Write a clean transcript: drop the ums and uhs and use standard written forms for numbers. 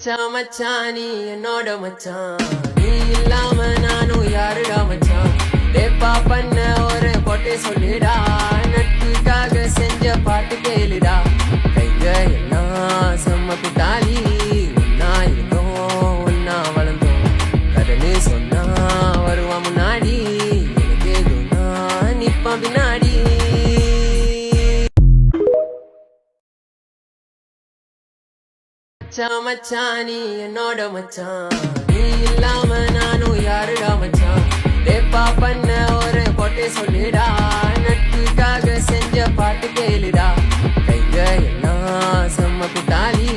மச்சான் மச்சான் நீ என்னோட மச்சான், நீ இல்லாம நானும் யாருடா மச்சான். டேப்பா பண்ண ஒரு பொட்டை சொல்லிடா, நட்புக்காக செஞ்ச பாட்டு கேளுடா. கைங்க எல்லாம் செம்ம குட்டாளி, ஒன்னா இருக்கோம் ஒன்னா வளர்ந்தோம். கடனு சொன்னா வருவான் முன்னாடி, எனக்கு எதுனா நிப்பான் பின்னாடி. மச்சான் மச்சான் நீ என்னோட மச்சான், நீ இல்லாம நானும் யாருடா மச்சான். டேப்பா பண்ண ஒரு பொட்டை சொல்லிடா, நட்புக்காக செஞ்ச பாட்டு கேளுடா. கைங்க எல்லாம் செம்ம குட்டாளி.